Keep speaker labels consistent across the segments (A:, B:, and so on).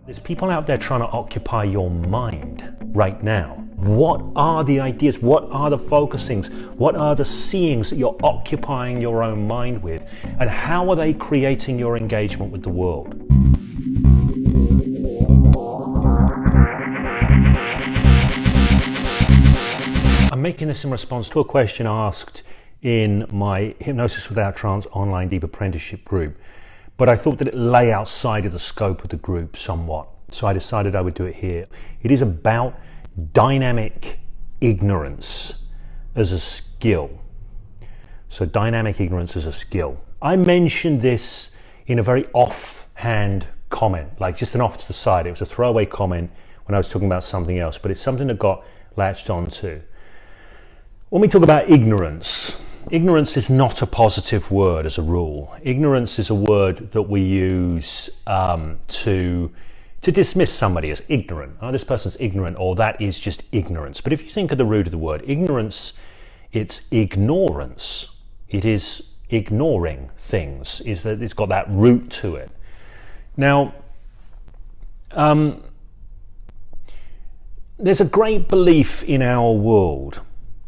A: There's people out there trying to occupy your mind right now. What are the ideas? What are the focusings? What are the seeings that you're occupying your own mind with? And how are they creating your engagement with the world? I'm making this in response to a question asked in my Hypnosis Without Trance online deep apprenticeship group, but I thought that it lay outside of the scope of the group somewhat, so I decided I would do it here. It is about dynamic ignorance as a skill. So dynamic ignorance as a skill. I mentioned this in a very offhand comment, like just an off to the side. It was a throwaway comment when I was talking about something else, but it's something that got latched onto. When we talk about ignorance, ignorance is not a positive word as a rule. Ignorance is a word that we use to dismiss somebody as ignorant. Oh, this person's ignorant, or that is just ignorance. But if you think of the root of the word, ignorance, it's ignorance. It is ignoring things. Is that it's got that root to it. Now, there's a great belief in our world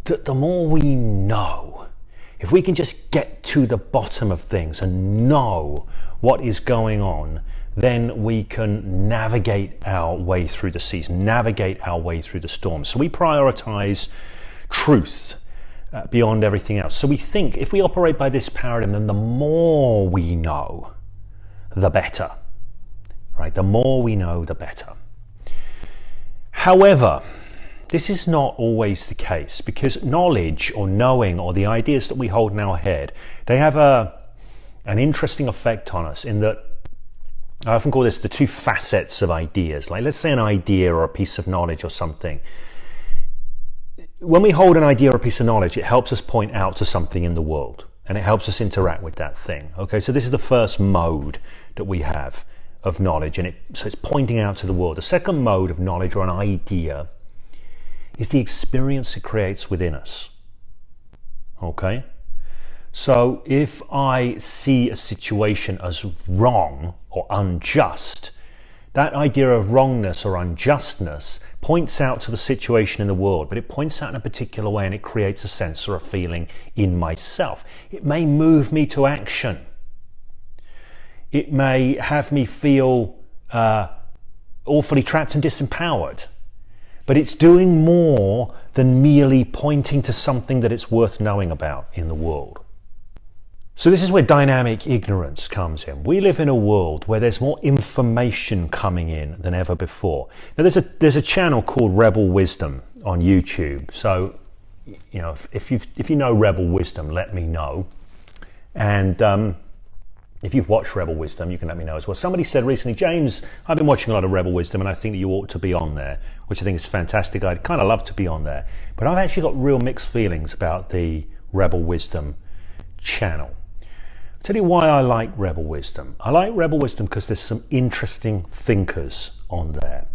A: that the more we know, if we can just get to the bottom of things and know what is going on, then we can navigate our way through the seas, navigate our way through the storms. So we prioritize truth beyond everything else. So we think if we operate by this paradigm, then the more we know, the better. Right? The more we know, the better. However, this is not always the case, because knowledge or knowing or the ideas that we hold in our head, they have an interesting effect on us in that I often call this the two facets of ideas. Like let's say an idea or a piece of knowledge or something. When we hold an idea or a piece of knowledge, it helps us point out to something in the world and it helps us interact with that thing. Okay, so this is the first mode that we have of knowledge, and so it's pointing out to the world. The second mode of knowledge or an idea is the experience it creates within us. Okay? So if I see a situation as wrong or unjust, that idea of wrongness or unjustness points out to the situation in the world, but it points out in a particular way and it creates a sense or a feeling in myself. It may move me to action. It may have me feel awfully trapped and disempowered. But it's doing more than merely pointing to something that it's worth knowing about in the world. So this is where dynamic ignorance comes in. We live in a world where there's more information coming in than ever before. Now there's a channel called Rebel Wisdom on YouTube. So, you know, if you know Rebel Wisdom, let me know. And if you've watched Rebel Wisdom, you can let me know as well. Somebody said recently, James, I've been watching a lot of Rebel Wisdom and I think that you ought to be on there, which I think is fantastic. I'd kind of love to be on there. But I've actually got real mixed feelings about the Rebel Wisdom channel. I'll tell you why I like Rebel Wisdom. I like Rebel Wisdom because there's some interesting thinkers on there.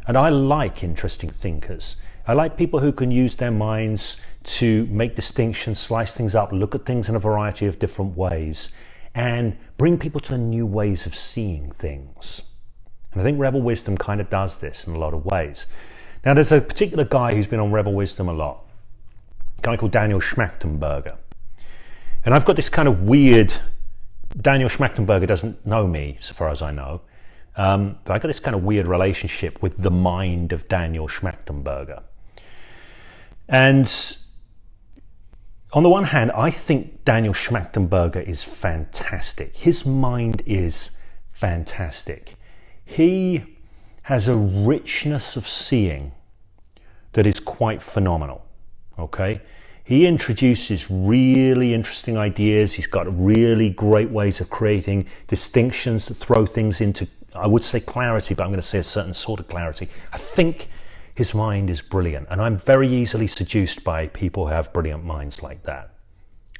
A: And I like interesting thinkers. I like people who can use their minds to make distinctions, slice things up, look at things in a variety of different ways, and bring people to new ways of seeing things. And I think Rebel Wisdom kind of does this in a lot of ways. Now there's a particular guy who's been on Rebel Wisdom a lot, a guy called Daniel Schmachtenberger. And I've got this kind of weird, Daniel Schmachtenberger doesn't know me so far as I know, but I've got this kind of weird relationship with the mind of Daniel Schmachtenberger. And on the one hand, I think Daniel Schmachtenberger is fantastic. His mind is fantastic. He has a richness of seeing that is quite phenomenal. Okay? He introduces really interesting ideas. He's got really great ways of creating distinctions that throw things into, I would say clarity, but I'm going to say a certain sort of clarity. I think his mind is brilliant, and I'm very easily seduced by people who have brilliant minds like that,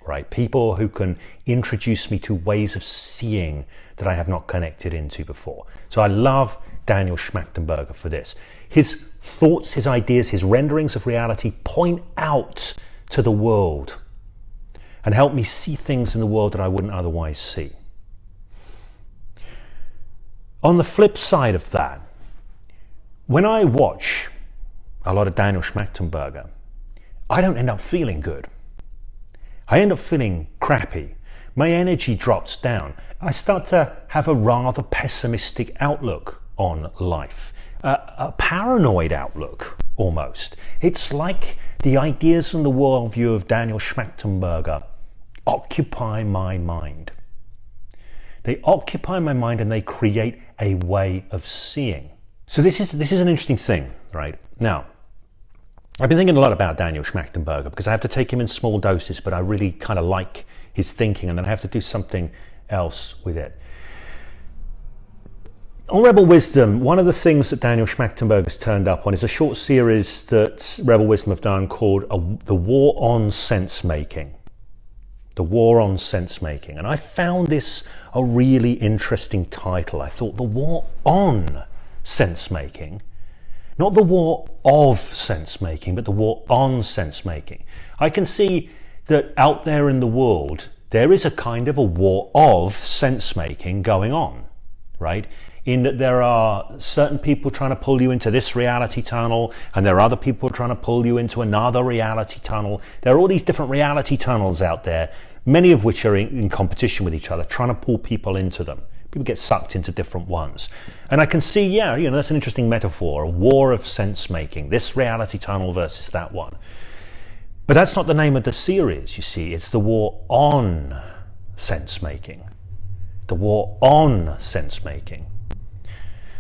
A: right? People who can introduce me to ways of seeing that I have not connected into before. So I love Daniel Schmachtenberger for this. His thoughts, his ideas, his renderings of reality point out to the world and help me see things in the world that I wouldn't otherwise see. On the flip side of that, when I watch a lot of Daniel Schmachtenberger, I don't end up feeling good. I end up feeling crappy. My energy drops down. I start to have a rather pessimistic outlook on life, a paranoid outlook almost. It's like the ideas and the worldview of Daniel Schmachtenberger occupy my mind. They occupy my mind and they create a way of seeing. So this is an interesting thing, right? Now, I've been thinking a lot about Daniel Schmachtenberger because I have to take him in small doses, but I really kind of like his thinking, and then I have to do something else with it. On Rebel Wisdom, one of the things that Daniel Schmachtenberger has turned up on is a short series that Rebel Wisdom have done called The War on Sensemaking. The War on Sensemaking. And I found this a really interesting title. I thought the War on Sensemaking, not the war of sense-making, but the war on sense-making. I can see that out there in the world, there is a kind of a war of sense-making going on, right? In that there are certain people trying to pull you into this reality tunnel, and there are other people trying to pull you into another reality tunnel. There are all these different reality tunnels out there, many of which are in competition with each other, trying to pull people into them. People get sucked into different ones. And I can see, yeah, that's an interesting metaphor, a war of sense-making, this reality tunnel versus that one. But that's not the name of the series, you see. It's the war on sense-making. The war on sense-making.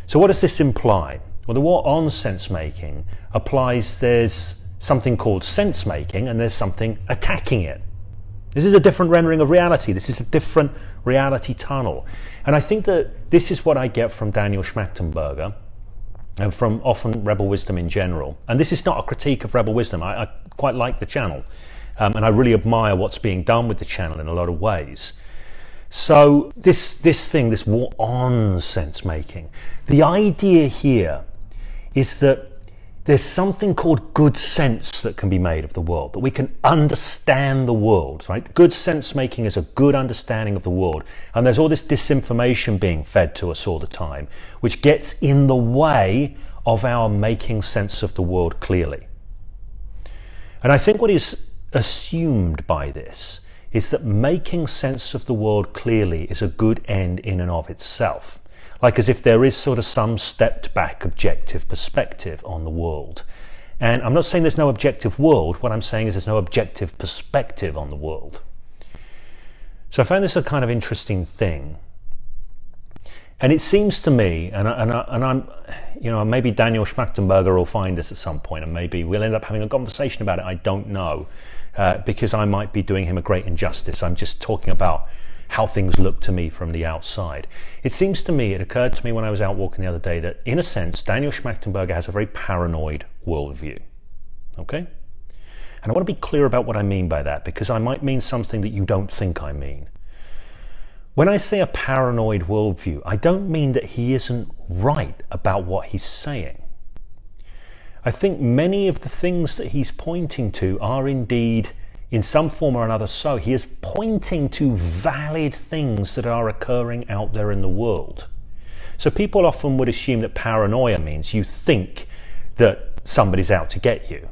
A: So what does this imply? Well, the war on sense-making applies there's something called sense-making and there's something attacking it. This is a different rendering of reality. This is a different reality tunnel. And I think that this is what I get from Daniel Schmachtenberger and from often Rebel Wisdom in general. And this is not a critique of Rebel Wisdom. I quite like the channel. And I really admire what's being done with the channel in a lot of ways. So this war on sense-making, the idea here is that there's something called good sense that can be made of the world, that we can understand the world, right? Good sense making is a good understanding of the world. And there's all this disinformation being fed to us all the time, which gets in the way of our making sense of the world clearly. And I think what is assumed by this is that making sense of the world clearly is a good end in and of itself. Like as if there is sort of some stepped back objective perspective on the world. And I'm not saying there's no objective world, what I'm saying is there's no objective perspective on the world. So I found this a kind of interesting thing. And it seems to me, and I'm, maybe Daniel Schmachtenberger will find this at some point, and maybe we'll end up having a conversation about it, I don't know, because I might be doing him a great injustice. I'm just talking about how things look to me from the outside. It seems to me, it occurred to me when I was out walking the other day, that in a sense, Daniel Schmachtenberger has a very paranoid worldview, okay? And I want to be clear about what I mean by that, because I might mean something that you don't think I mean. When I say a paranoid worldview, I don't mean that he isn't right about what he's saying. I think many of the things that he's pointing to are indeed in some form or another so. He is pointing to valid things that are occurring out there in the world. So people often would assume that paranoia means you think that somebody's out to get you,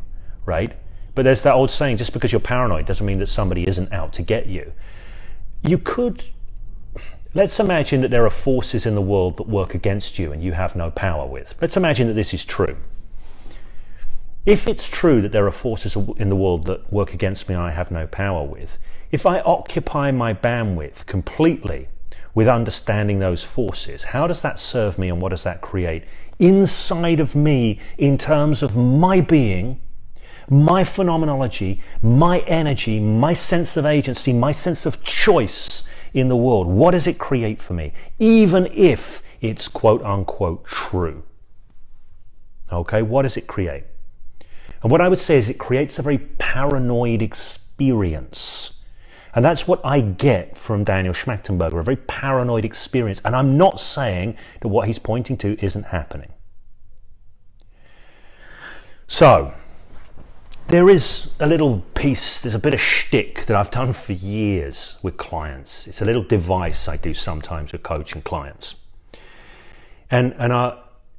A: right? But there's that old saying, just because you're paranoid doesn't mean that somebody isn't out to get you. Let's imagine that there are forces in the world that work against you and you have no power with. Let's imagine that this is true. If it's true that there are forces in the world that work against me and I have no power with, if I occupy my bandwidth completely with understanding those forces, how does that serve me and what does that create inside of me in terms of my being, my phenomenology, my energy, my sense of agency, my sense of choice in the world? What does it create for me, even if it's quote unquote true? Okay, what does it create? And what I would say is it creates a very paranoid experience. And that's what I get from Daniel Schmachtenberger, a very paranoid experience. And I'm not saying that what he's pointing to isn't happening. So, there is a little piece, there's a bit of shtick that I've done for years with clients. It's a little device I do sometimes with coaching clients. And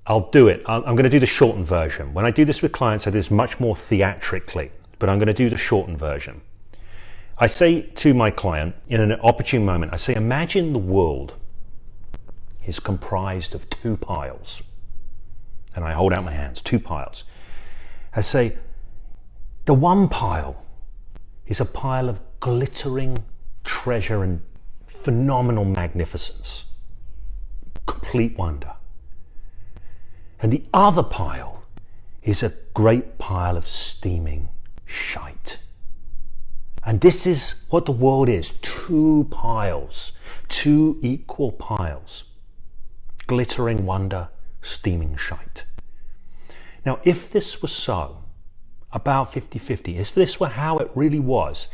A: I'll do it. I'm going to do the shortened version. When I do this with clients, I do this much more theatrically, but I'm going to do the shortened version. I say to my client in an opportune moment, I say, imagine the world is comprised of two piles. And I hold out my hands, two piles. I say, the one pile is a pile of glittering treasure and phenomenal magnificence, complete wonder. And the other pile is a great pile of steaming shite. And this is what the world is, two piles, two equal piles, glittering wonder, steaming shite. Now, if this were so, about 50-50, if this were how it really was,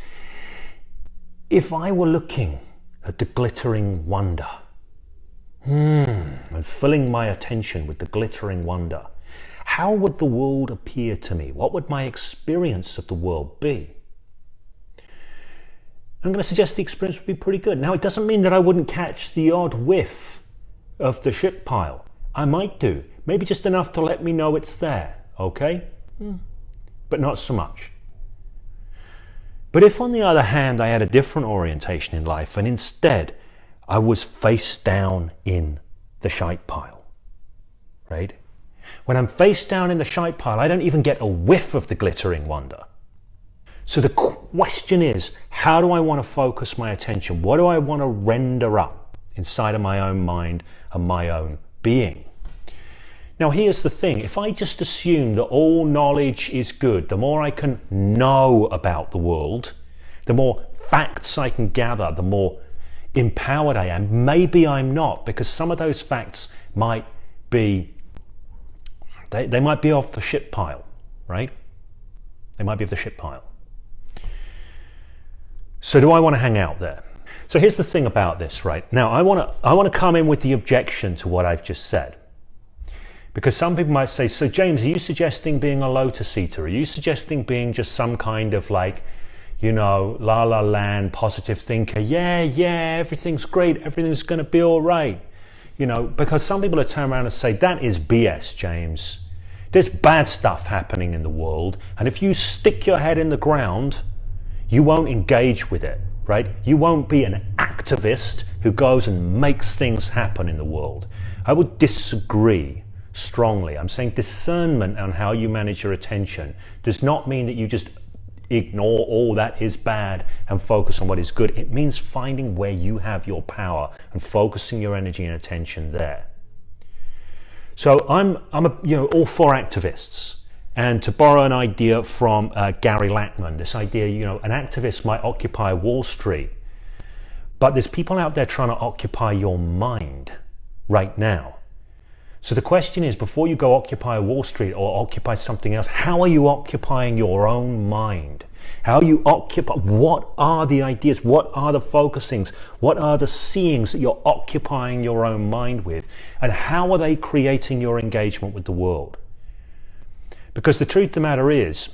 A: if I were looking at the glittering wonder, and filling my attention with the glittering wonder, how would the world appear to me? What would my experience of the world be? I'm going to suggest the experience would be pretty good. Now, it doesn't mean that I wouldn't catch the odd whiff of the shit pile. I might do. Maybe just enough to let me know it's there, okay? But not so much. But if, on the other hand, I had a different orientation in life and instead I was face down in the shite pile, right? When I'm face down in the shite pile, I don't even get a whiff of the glittering wonder. So the question is, how do I want to focus my attention? What do I want to render up inside of my own mind and my own being? Now, here's the thing. If I just assume that all knowledge is good, the more I can know about the world, the more facts I can gather, the more empowered I am. Maybe I'm not, because some of those facts might be, they might be off the shit pile, right? They might be off the shit pile. So do I want to hang out there? So here's the thing about this, right? Now, I want to come in with the objection to what I've just said. Because some people might say, so James, are you suggesting being a lotus eater? Are you suggesting being just some kind of like, you know, la la land, positive thinker? Yeah, everything's great. Everything's going to be all right. You know, because some people will turn around and say, that is BS, James. There's bad stuff happening in the world. And if you stick your head in the ground, you won't engage with it, right? You won't be an activist who goes and makes things happen in the world. I would disagree strongly. I'm saying discernment on how you manage your attention does not mean that you just ignore all that is bad and focus on what is good. It means finding where you have your power and focusing your energy and attention there. So I'm all for activists. And to borrow an idea from Gary Lackman, this idea, an activist might occupy Wall Street, but there's people out there trying to occupy your mind right now. So the question is, before you go occupy Wall Street or occupy something else, how are you occupying your own mind? How you occupy, what are the ideas? What are the focusings? What are the seeings that you're occupying your own mind with? And how are they creating your engagement with the world? Because the truth of the matter is,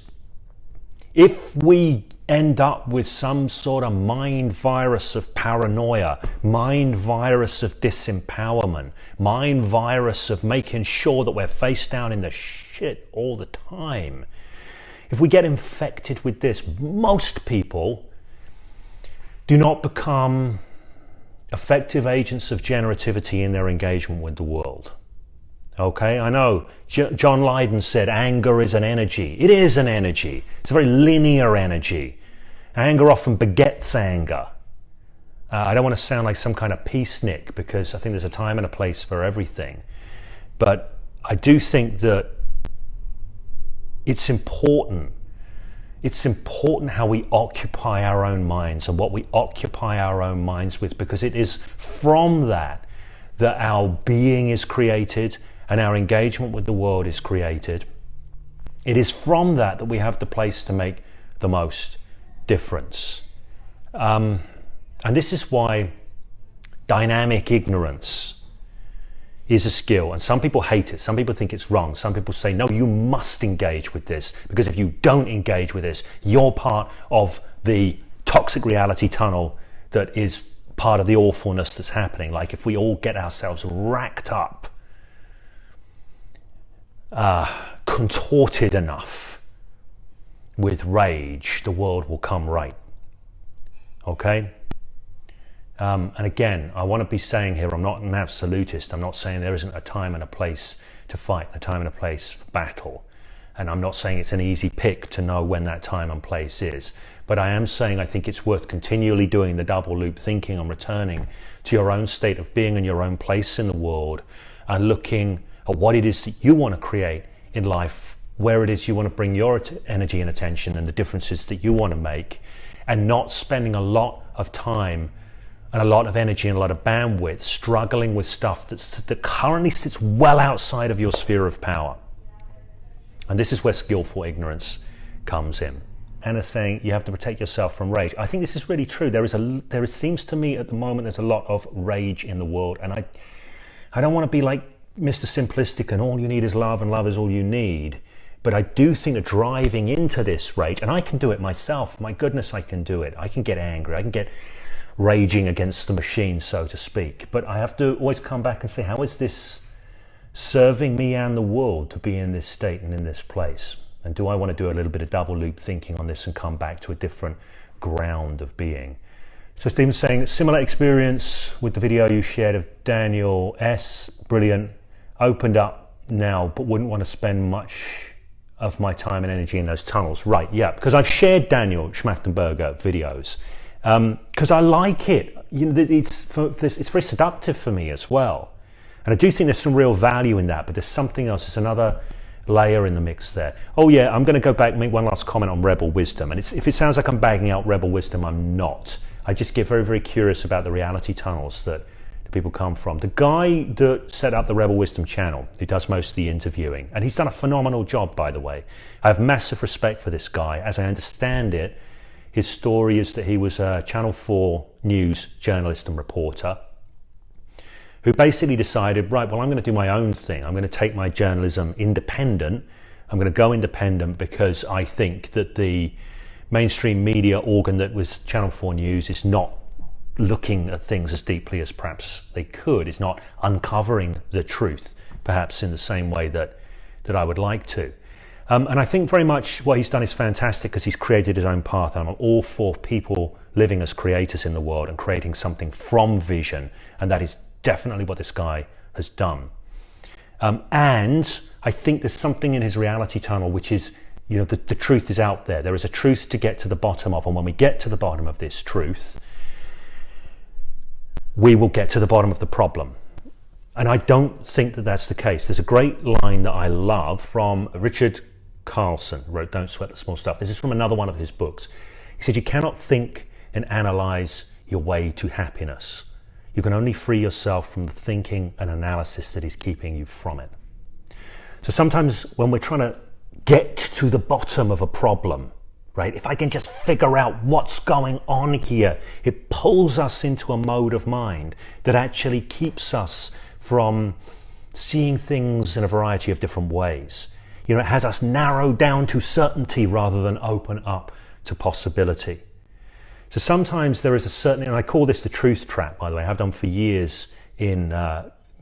A: if we end up with some sort of mind virus of paranoia, mind virus of disempowerment, mind virus of making sure that we're face down in the shit all the time, if we get infected with this, most people do not become effective agents of generativity in their engagement with the world. Okay, I know John Lydon said anger is an energy. It is an energy. It's a very linear energy. Anger often begets anger. I don't want to sound like some kind of peacenik, because I think there's a time and a place for everything. But I do think that it's important. It's important how we occupy our own minds and what we occupy our own minds with, because it is from that our being is created and our engagement with the world is created. It is from that we have the place to make the most difference. And this is why dynamic ignorance is a skill. And some people hate it. Some people think it's wrong. Some people say, no, you must engage with this, because if you don't engage with this, you're part of the toxic reality tunnel that is part of the awfulness that's happening. Like if we all get ourselves racked up contorted enough with rage, the world will come right. Okay? And again, I want to be saying here, I'm not an absolutist. I'm not saying there isn't a time and a place to fight, a time and a place for battle. And I'm not saying it's an easy pick to know when that time and place is. But I am saying I think it's worth continually doing the double loop thinking and returning to your own state of being and your own place in the world, and looking at what it is that you want to create in life, where it is you want to bring your energy and attention and the differences that you want to make, and not spending a lot of time and a lot of energy and a lot of bandwidth struggling with stuff that currently sits well outside of your sphere of power. And this is where skillful ignorance comes in. Anna's saying you have to protect yourself from rage. I think this is really true. There seems to me at the moment there's a lot of rage in the world, and I don't want to be like Mr. Simplistic and all you need is love and love is all you need. But I do think that driving into this rage, and I can do it myself, my goodness, I can do it. I can get angry, I can get raging against the machine, so to speak. But I have to always come back and say, how is this serving me and the world to be in this state and in this place? And do I want to do a little bit of double loop thinking on this and come back to a different ground of being? So Stephen's saying, similar experience with the video you shared of Daniel S. Brilliant. Opened up now, but wouldn't want to spend much of my time and energy in those tunnels. Right, yeah, because I've shared Daniel Schmachtenberger videos because I like it. You know, it's very seductive for me as well. And I do think there's some real value in that, but there's something else. There's another layer in the mix there. Oh yeah, I'm going to go back and make one last comment on rebel wisdom. And if it sounds like I'm bagging out rebel wisdom, I'm not. I just get very, very curious about the reality tunnels that people come from. The guy that set up the Rebel Wisdom channel, who does most of the interviewing, and he's done a phenomenal job, by the way. I have massive respect for this guy. As I understand it, his story is that he was a Channel 4 news journalist and reporter who basically decided, right, well, I'm going to do my own thing. I'm going to take my journalism independent. I'm going to go independent because I think that the mainstream media organ that was Channel 4 News is not looking at things as deeply as perhaps they could. It's not uncovering the truth, perhaps in the same way that I would like to. And I think very much what he's done is fantastic because he's created his own path. And I'm all for people living as creators in the world and creating something from vision. And that is definitely what this guy has done. And I think there's something in his reality tunnel, which is, you know, the truth is out there. There is a truth to get to the bottom of. And when we get to the bottom of this truth, we will get to the bottom of the problem. And I don't think that that's the case. There's a great line that I love from Richard Carlson, who wrote Don't Sweat the Small Stuff. This is from another one of his books. He said, you cannot think and analyze your way to happiness. You can only free yourself from the thinking and analysis that is keeping you from it. So sometimes when we're trying to get to the bottom of a problem, right? If I can just figure out what's going on here, it pulls us into a mode of mind that actually keeps us from seeing things in a variety of different ways. You know, it has us narrow down to certainty rather than open up to possibility. So sometimes there is a certain, and I call this the truth trap, by the way. I've done for years in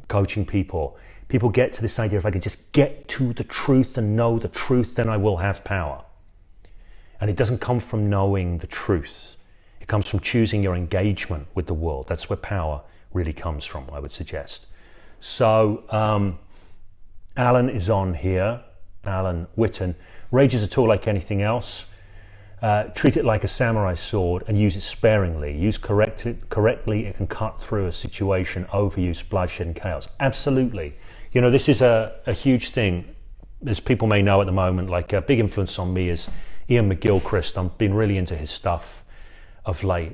A: coaching people. People get to this idea, if I can just get to the truth and know the truth, then I will have power. And it doesn't come from knowing the truth. It comes from choosing your engagement with the world. That's where power really comes from, I would suggest. So Alan is on here, Alan Witten. Rage is a tool like anything else. Treat it like a samurai sword and use it sparingly. Used correctly, it can cut through a situation, overuse, bloodshed and chaos. Absolutely. You know, this is a huge thing. As people may know at the moment, like a big influence on me is Ian McGilchrist. I've been really into his stuff of late.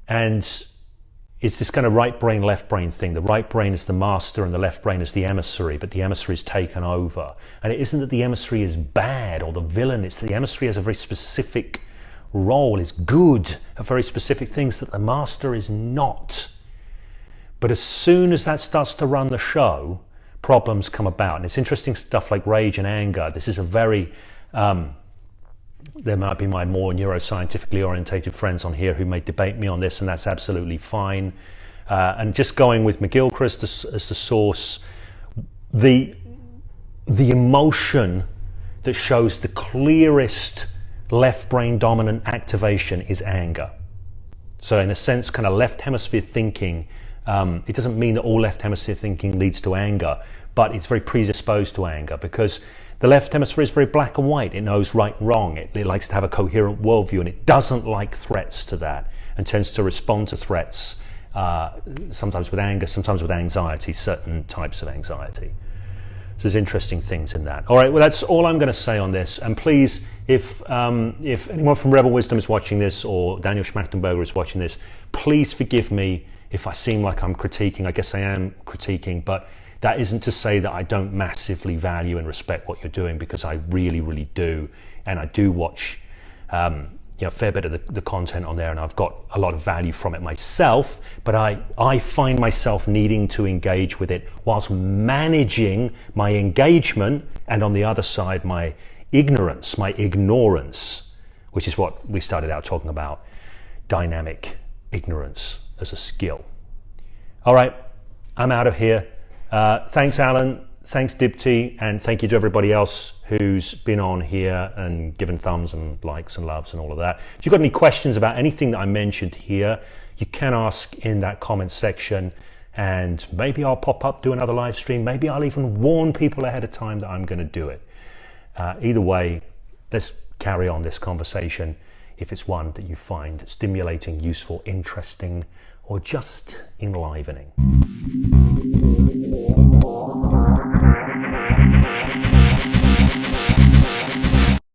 A: And it's this kind of right brain, left brain thing. The right brain is the master and the left brain is the emissary, but the emissary is taken over. And it isn't that the emissary is bad or the villain, it's that the emissary has a very specific role, is good at very specific things that the master is not. But as soon as that starts to run the show, problems come about. And it's interesting stuff like rage and anger. This is a very, there might be my more neuroscientifically orientated friends on here who may debate me on this, and that's absolutely fine. And just going with McGilchrist as the source, the the emotion that shows the clearest left brain dominant activation is anger. So in a sense, kind of left hemisphere thinking, it doesn't mean that all left hemisphere thinking leads to anger, but it's very predisposed to anger because the left hemisphere is very black and white. It knows right and wrong. It likes to have a coherent worldview, and it doesn't like threats to that, and tends to respond to threats sometimes with anger, sometimes with anxiety, certain types of anxiety. So there's interesting things in that. All right, well, that's all I'm going to say on this. And please, if anyone from Rebel Wisdom is watching this, or Daniel Schmachtenberger is watching this, please forgive me if I seem like I'm critiquing. I guess I am critiquing, but that isn't to say that I don't massively value and respect what you're doing, because I really, really do. And I do watch a fair bit of the content on there, and I've got a lot of value from it myself, but I find myself needing to engage with it whilst managing my engagement, and on the other side, my ignorance, which is what we started out talking about, dynamic ignorance as a skill. All right, I'm out of here. Thanks, Alan. Thanks, Dipti, and thank you to everybody else who's been on here and given thumbs and likes and loves and all of that. If you've got any questions about anything that I mentioned here, you can ask in that comment section, and maybe I'll pop up, do another live stream. Maybe I'll even warn people ahead of time that I'm going to do it. Either way, let's carry on this conversation if it's one that you find stimulating, useful, interesting, or just enlivening.